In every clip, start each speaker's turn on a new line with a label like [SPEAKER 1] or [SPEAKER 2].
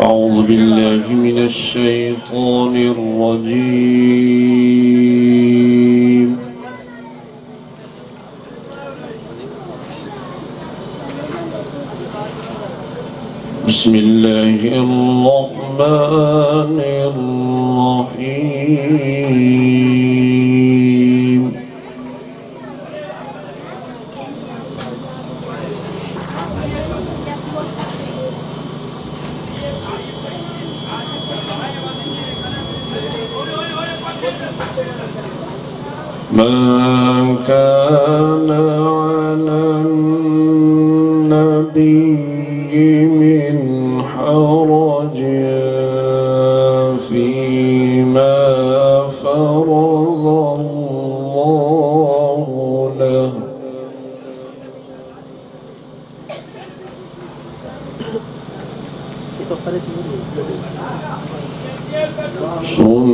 [SPEAKER 1] أعوذ بالله من الشيطان الرجيم. بسم الله الرحمن الرحيم. ما كان على النبي من حرج فيما فرض الله له. سنة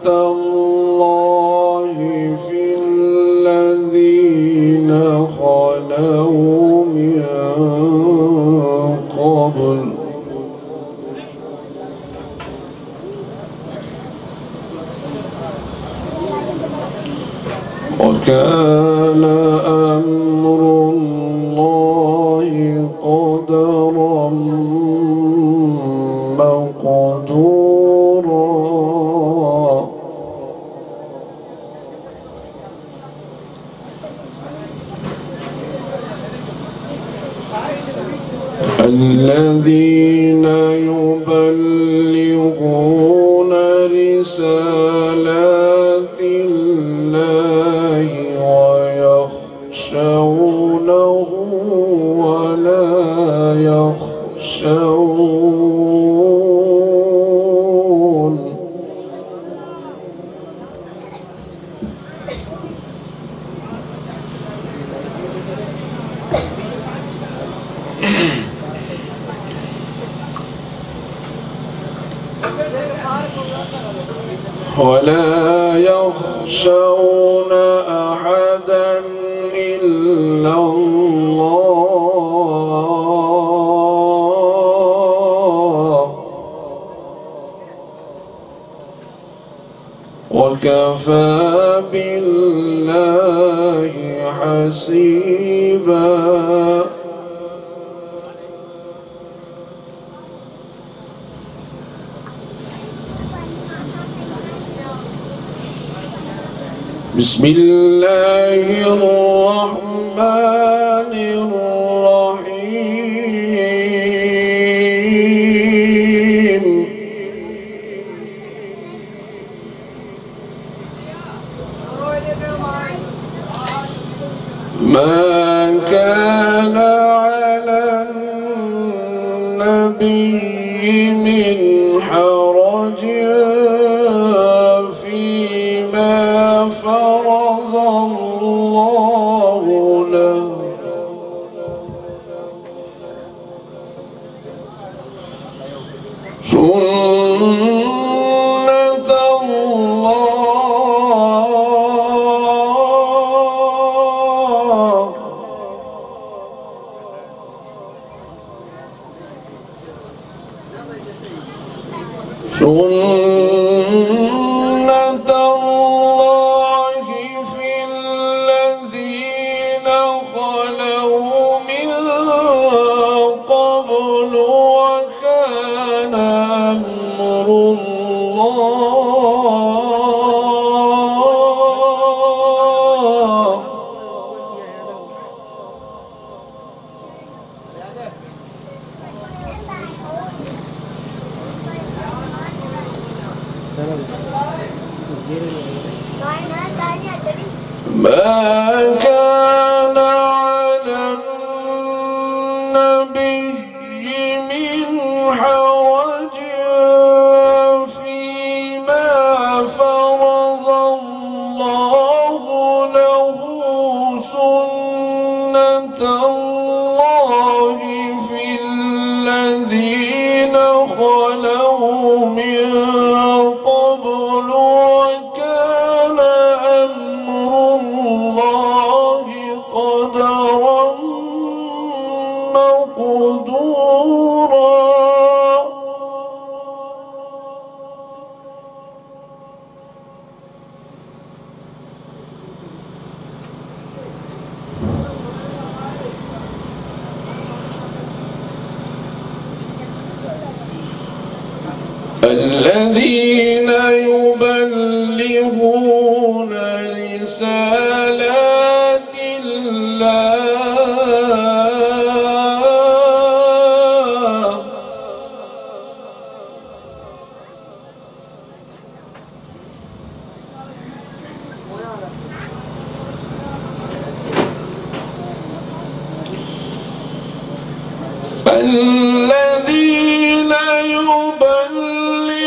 [SPEAKER 1] الله في الذين خلوا من قبل وكان أمر الله قدرا مقدورا. الذين يبلغون رسالات الله ويخشونه ولا يخشون. ولا يخشون أحدا إلا الله وكفى بالله حسيبا. بسم الله الرحمن الرحيم. ما كان على النبي من حرج فيما فرض الله له. سنة الله في الذين خلوا من قبل وكان أمر الله. ما كان على النبي من حرج فيما فرض الله له. سنة الله في الذين خلوا من قبل وكان أمر الله قدرا مقدورا. الذين يبلغون رسالات الله الذين يبلغون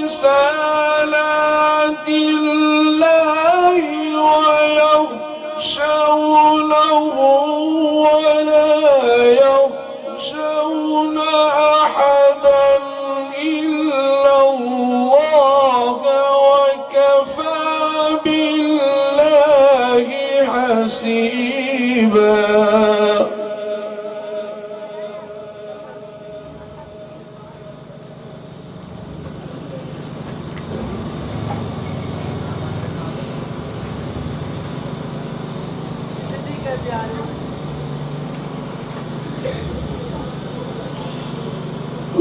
[SPEAKER 1] رسالات الله ويخشونه ولا يخشون أحدا إلا الله وكفى بالله حسيبا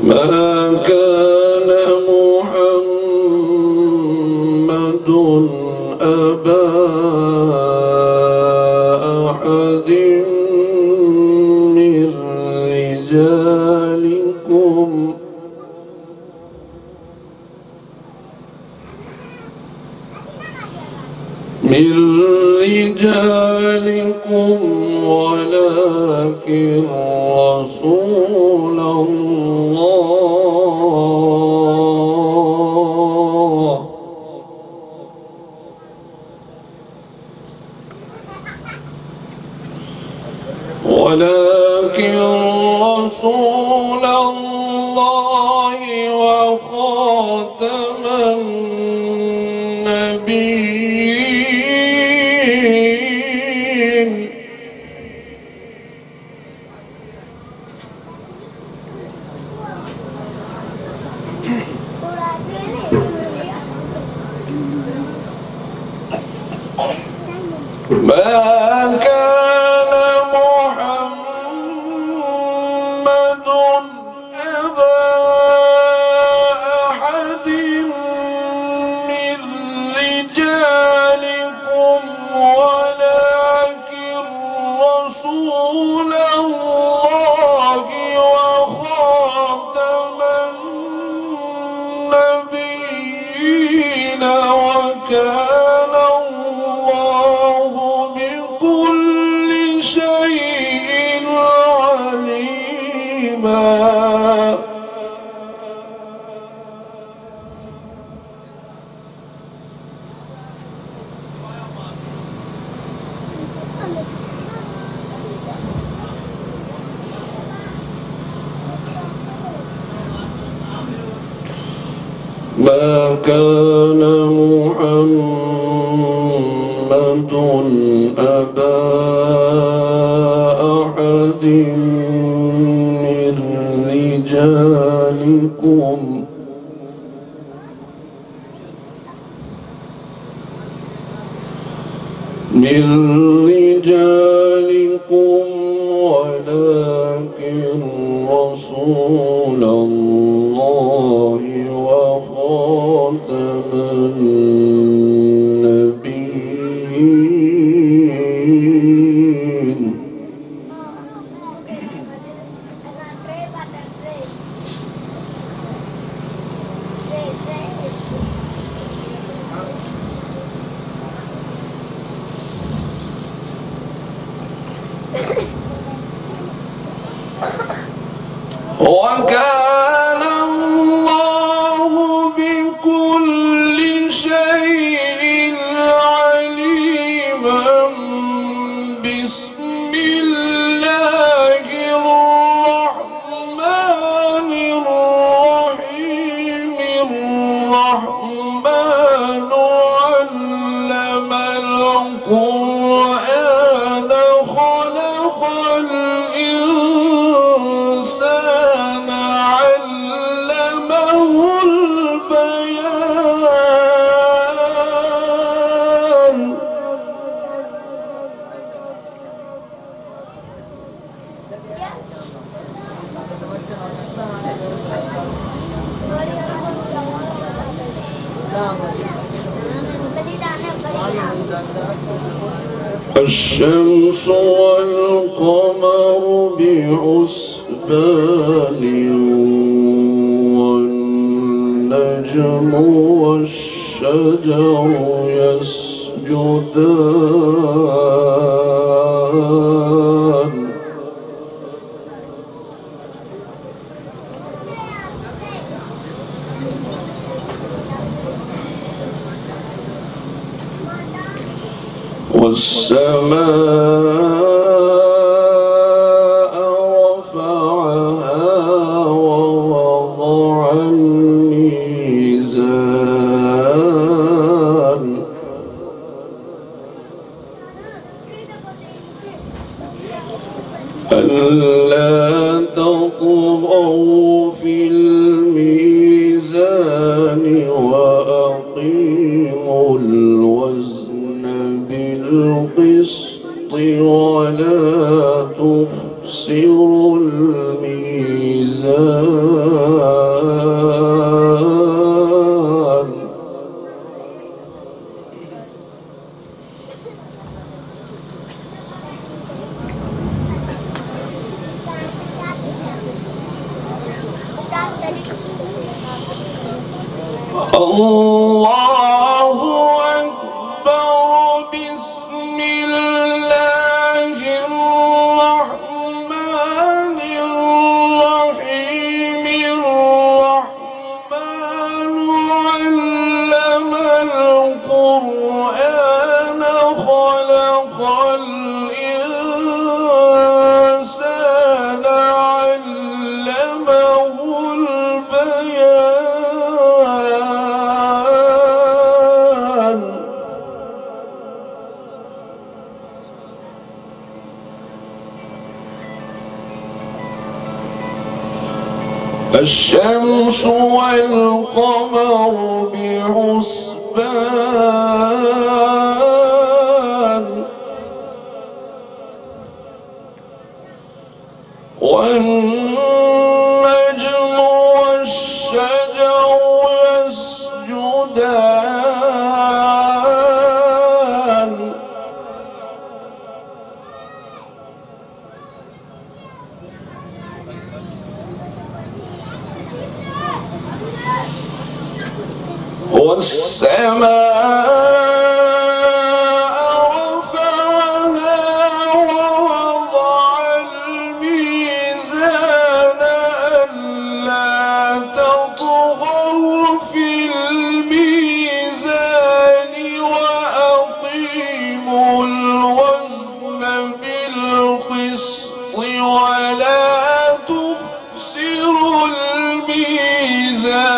[SPEAKER 1] ما كان محمد أبا أحد من رجالكم ولكن رسول الله وخاتم النبيين ما كان محمد أبا أحد من رجالكم ولكن رسول الله وخاتم النبيين وكان الله بكل شيء عليما ما كان محمد أبا أحد من رجالكم ولكن رسول الله وخاتم النبيين وكان الله بكل شيء عليما بسم الله الرحمن الرحيم الرحمن علم القرآن خلق الإنسان علمه البيان الشمس والقمر بحسبان والنجم والشجر يسجدان والسماء رفعها ووضع الميزان ألا تطغوا في الميزان وأقيموا الوزن بالقسط ولا تخسروا الميزان الله أكبر بسم الله الرحمن الرحيم الرحمن علم القرآن خلق الإنسان علمه البيان الشمس والقمر بحسبان والنجم والشجر يسجدان والسماء رفعها ووضع الميزان ألا تطغوا في الميزان وأقيموا الوزن بالقسط ولا تخسروا الميزان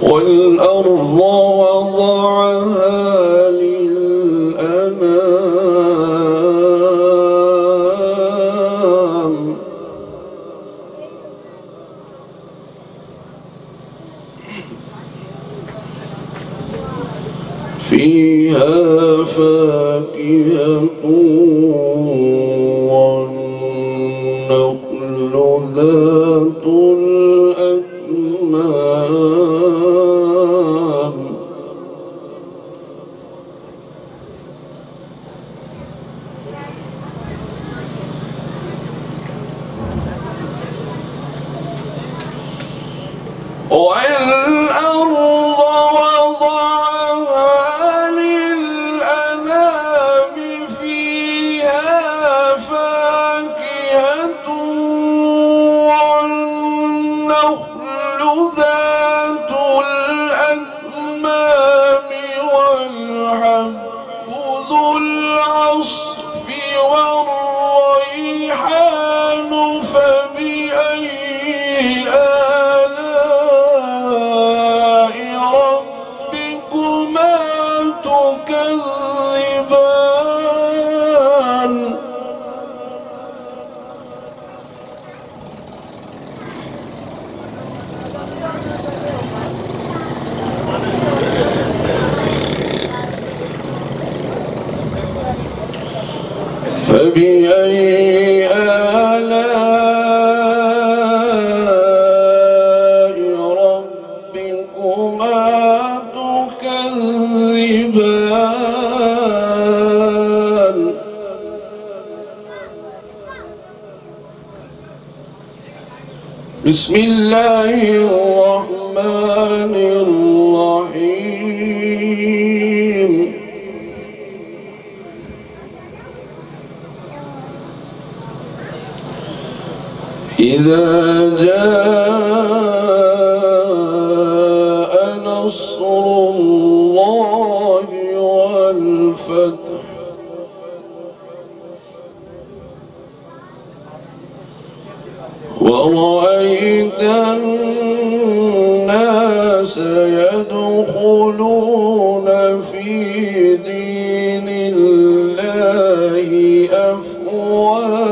[SPEAKER 1] والأرض وضعها للأنام فيها فاكهة والنخل ذات الأكمام والأرض وضعها للأنام فيها فاكهة والنخل ذات الأكمام والحب ذو العصف والريحان فبأي آلاء فبأي آلاء ربكما تكذبان بسم الله الرحمن الرحيم إذا جاء نصر الله والفتح ورأيت الناس يدخلون في دين الله أفواجا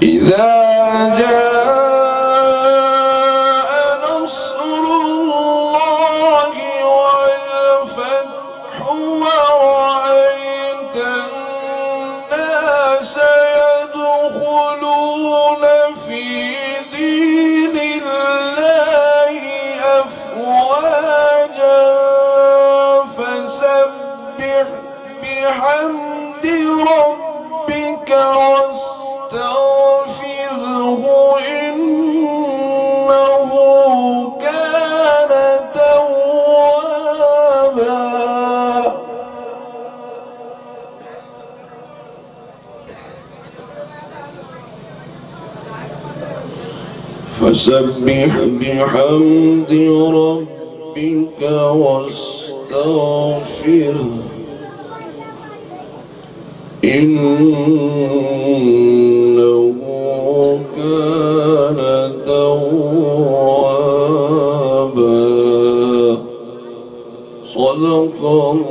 [SPEAKER 1] إذا جاء نصر الله والفتح ورأيت الناس يدخلون في دين الله أفواجا فسبح بحمد ربك واستغفره إنه كان توابا فسبح بحمد ربك واستغفره إنه كان توابا صدق الله